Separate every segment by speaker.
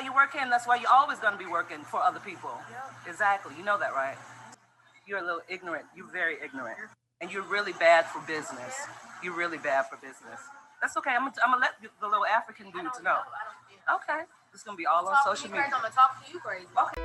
Speaker 1: You work in, that's why you're always going to be working for other people. Yep. Exactly. You know that, right? You're a little ignorant. You're very ignorant. And you're really bad for business. You're really bad for business. That's okay. I'm gonna let the little African dude to know. Okay. It's gonna be all on social media. I'm gonna talk to you crazy. Okay.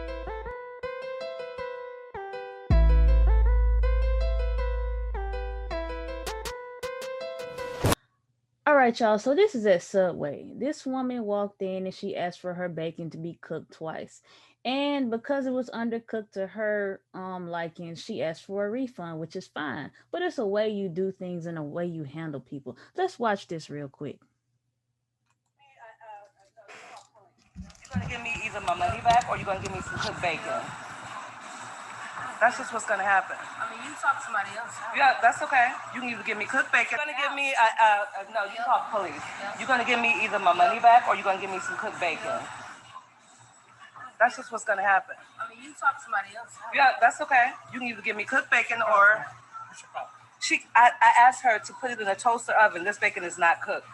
Speaker 2: All right, y'all. So this is at Subway. This woman walked in and she asked for her bacon to be cooked twice. And because it was undercooked to her liking, she asked for a refund, which is fine. But it's a way you do things and a way you handle people. Let's watch this real quick.
Speaker 1: You're gonna give me either my money back or you're gonna give me some cooked bacon. That's just what's gonna happen. I mean, you talk to somebody else. Yeah, that's okay. You can either give me cooked bacon. You're gonna give me, no, you call the police. You're gonna give me either my money back or you're gonna give me some cooked bacon. That's just what's gonna happen. I mean, you talk to somebody else. Yeah, that's okay. You can either give me cooked bacon or I asked her to put it in a toaster oven. This bacon is not cooked.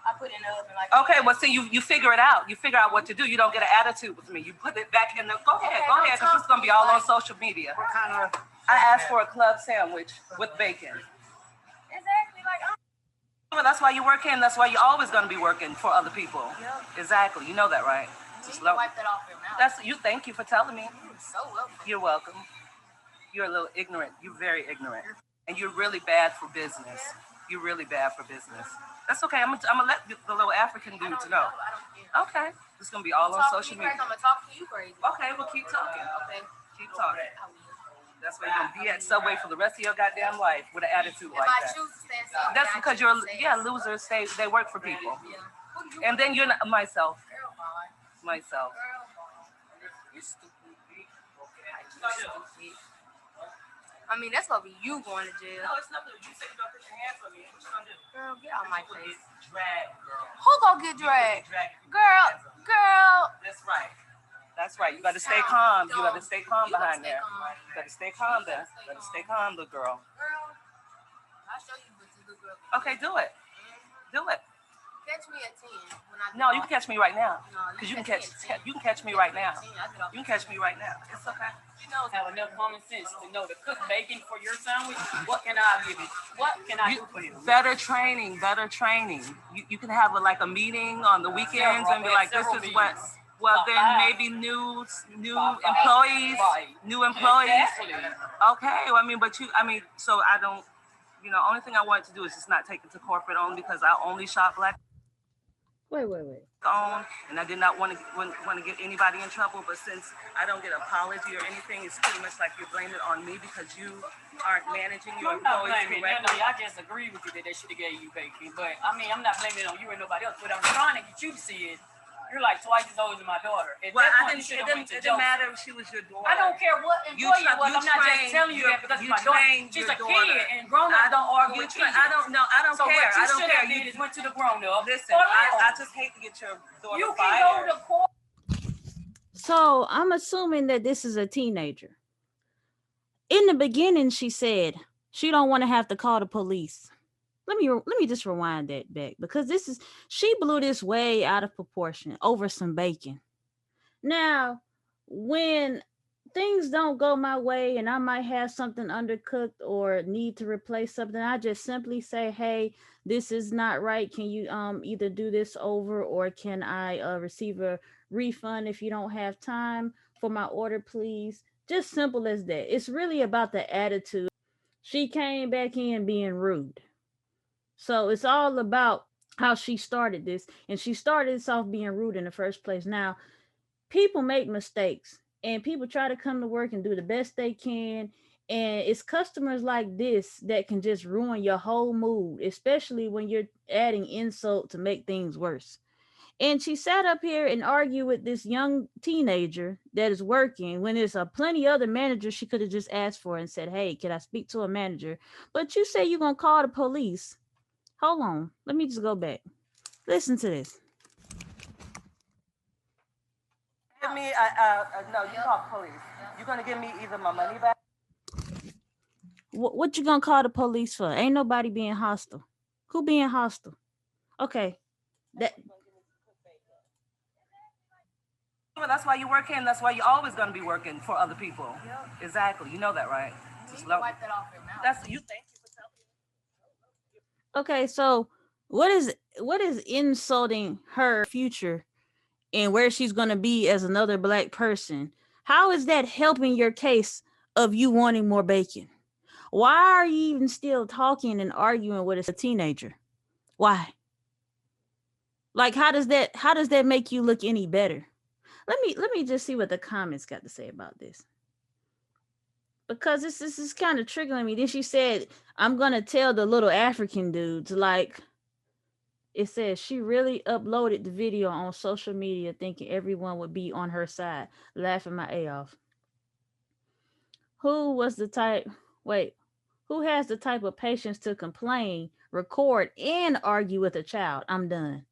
Speaker 1: I put it in the oven like. Okay, well, see, you figure it out. You figure out what to do. You don't get an attitude with me. You put it back in the. Go ahead, because it's gonna be all on social media. What kind of? I asked for a club sandwich with bacon. Exactly, like. Well, that's why you work in. That's why you're always gonna be working for other people. Yep. Exactly. You know that, right? Just wipe that off your mouth. That's you. Thank you for telling me. You're so welcome. You're welcome. You're a little ignorant. You're very ignorant, and you're really bad for business. You're really bad for business. That's okay. I'm gonna let the little African dude to know. Okay. It's gonna be all on social media. I'm gonna talk to you crazy. Okay, well keep talking. Okay. Keep talking. That's where you're gonna be at Subway for the rest of your goddamn life with an attitude like that. That's because you're losers. They work for people. And then you're not myself. Myself. You're stupid. I mean, that's gonna be you going to jail. No, it's nothing. You say you're gonna put your hands on me. What you gonna do? Girl, get out my face. Drag, girl. Who gonna get dragged? Girl. That's right. That's right. You gotta stay calm. You gotta stay calm behind there. You gotta stay calm there. You gotta stay calm, little girl. Girl, I'll show you what this little girl can do. Okay, do it. Do it. Catch me at 10. No, you can catch me right now. Because you can catch me right now. You can catch me right now. It's okay.
Speaker 3: You know, have enough common sense to know to cook bacon for your sandwich. What can I give you? What can I do for you?
Speaker 1: Better training. You can have like a meeting on the weekends and be like, this is what. Well, then maybe new employees.
Speaker 3: Exactly.
Speaker 1: Okay. Well, so I don't. Only thing I wanted to do is just not take it to corporate only because I only shop black.
Speaker 2: Wait.
Speaker 1: And I did not want to get anybody in trouble, but since I don't get an apology or anything, it's pretty much like you're blaming it on me because you aren't managing your employees correctly.
Speaker 3: I just agree with you that they should have gave you bacon, but I'm not blaming it on you and nobody else. But I'm trying to get you to see it. You're like twice as old as my daughter.
Speaker 1: Well, it didn't matter if she was your daughter.
Speaker 3: I don't care what employee it was. I'm not just telling you that because it's my daughter. She's a kid, and grown-ups don't argue with kids.
Speaker 1: I don't care.
Speaker 3: So what you should have did is went to the grown-up.
Speaker 1: Listen, I just hate to get your daughter fired.
Speaker 3: You can go to court.
Speaker 2: So I'm assuming that this is a teenager. In the beginning, she said she don't want to have to call the police. Let me just rewind that back because she blew this way out of proportion over some bacon. Now, when things don't go my way and I might have something undercooked or need to replace something, I just simply say, hey, this is not right. Can you either do this over or can I receive a refund if you don't have time for my order, please? Just simple as that. It's really about the attitude. She came back in being rude. So it's all about how she started this. And she started this off being rude in the first place. Now, people make mistakes and people try to come to work and do the best they can. And it's customers like this that can just ruin your whole mood, especially when you're adding insult to make things worse. And she sat up here and argued with this young teenager that is working when there's plenty other managers she could have just asked for and said, hey, can I speak to a manager? But you say you're going to call the police. Hold on. Let me just go back. Listen to this.
Speaker 1: Give me, no, you call the police. You're going to give me either my money back.
Speaker 2: What you going to call the police for? Ain't nobody being hostile. Who being hostile? Okay.
Speaker 1: Whatever. That's why you work here, and that's why you're always going to be working for other people. Yep. Exactly. You know that, right? Just wipe that off your mouth. That's you. Thank you for telling me.
Speaker 2: Okay, so what is insulting her future and where she's going to be as another black person? How is that helping your case of you wanting more bacon? Why are you even still talking and arguing with a teenager? Why? Like how does that make you look any better? Let me just see what the comments got to say about this. Because this is kind of triggering me. Then she said, I'm gonna tell the little African dudes, like it says she really uploaded the video on social media thinking everyone would be on her side, laughing my A off. Who was the type wait, who has the type of patience to complain, record, and argue with a child? I'm done.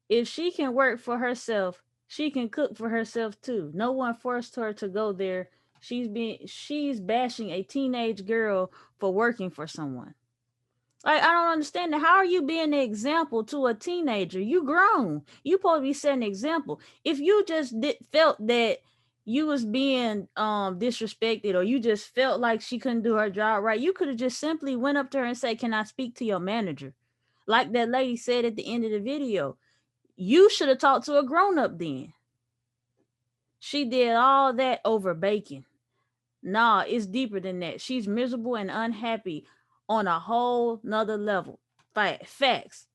Speaker 2: If she can work for herself, she can cook for herself too. No one forced her to go there. She's bashing a teenage girl for working for someone. Like, I don't understand that. How are you being an example to a teenager? You grown. You supposed to be setting an example. If you just felt that you was being disrespected, or you just felt like she couldn't do her job right, you could have just simply went up to her and said, "Can I speak to your manager?" Like that lady said at the end of the video. You should have talked to a grown-up then. She did all that over bacon. Nah, it's deeper than that. She's miserable and unhappy on a whole nother level. Facts.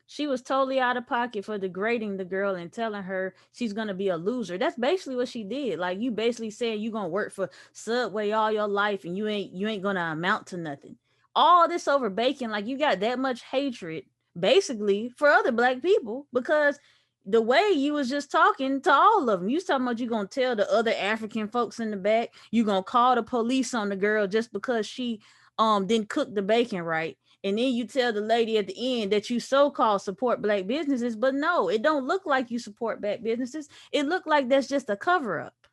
Speaker 2: She was totally out of pocket for degrading the girl and telling her she's gonna be a loser. That's basically what she did. Like, you basically saying you gonna work for Subway all your life and you ain't gonna amount to nothing. All this over bacon, like you got that much hatred basically for other black people, because the way you was just talking to all of them, you was talking about you gonna tell the other African folks in the back, you gonna call the police on the girl just because she didn't cook the bacon right. And then you tell the lady at the end that you so-called support black businesses, but no, it don't look like you support black businesses. It look like that's just a cover-up.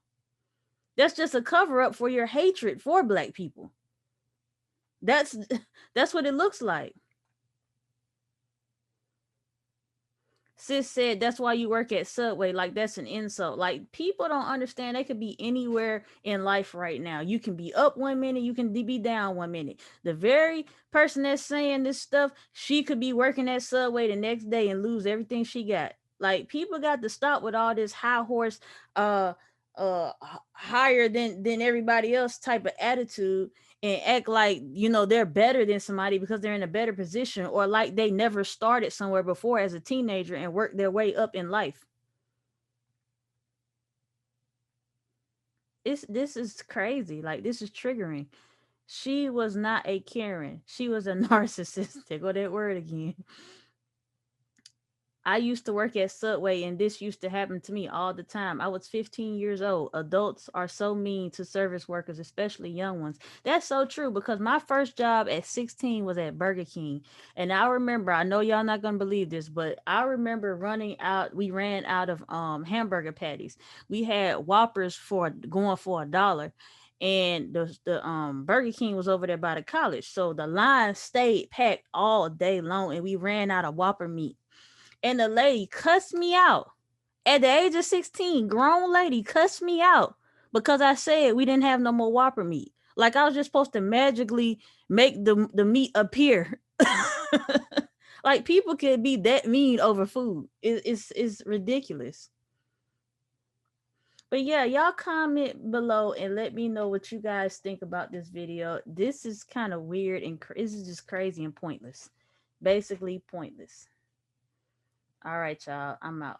Speaker 2: That's just a cover-up for your hatred for black people. That's what it looks like. Sis said that's why you work at Subway. Like, that's an insult. Like, people don't understand they could be anywhere in life right now. You can be up 1 minute, you can be down 1 minute. The very person that's saying this stuff, she could be working at Subway the next day and lose everything she got. Like, people got to stop with all this high horse higher than everybody else type of attitude, and act like, you know, they're better than somebody because they're in a better position, or like they never started somewhere before as a teenager and worked their way up in life. This is crazy. Like, this is triggering. She was not a Karen. She was a narcissistic. Or that word again. I used to work at Subway and this used to happen to me all the time. I was 15 years old. Adults are so mean to service workers, especially young ones. That's so true, because my first job at 16 was at Burger King. And I remember, I know y'all not going to believe this, but I remember we ran out of hamburger patties. We had Whoppers going for $1. And the Burger King was over there by the college. So the line stayed packed all day long and we ran out of Whopper meat. And the lady cussed me out at the age of 16. Grown lady cussed me out because I said we didn't have no more Whopper meat. Like, I was just supposed to magically make the meat appear. Like, people could be that mean over food. It's ridiculous. But yeah, y'all comment below and let me know what you guys think about this video. This is kind of weird and this is just crazy and pointless. Basically pointless. All right, y'all. I'm out.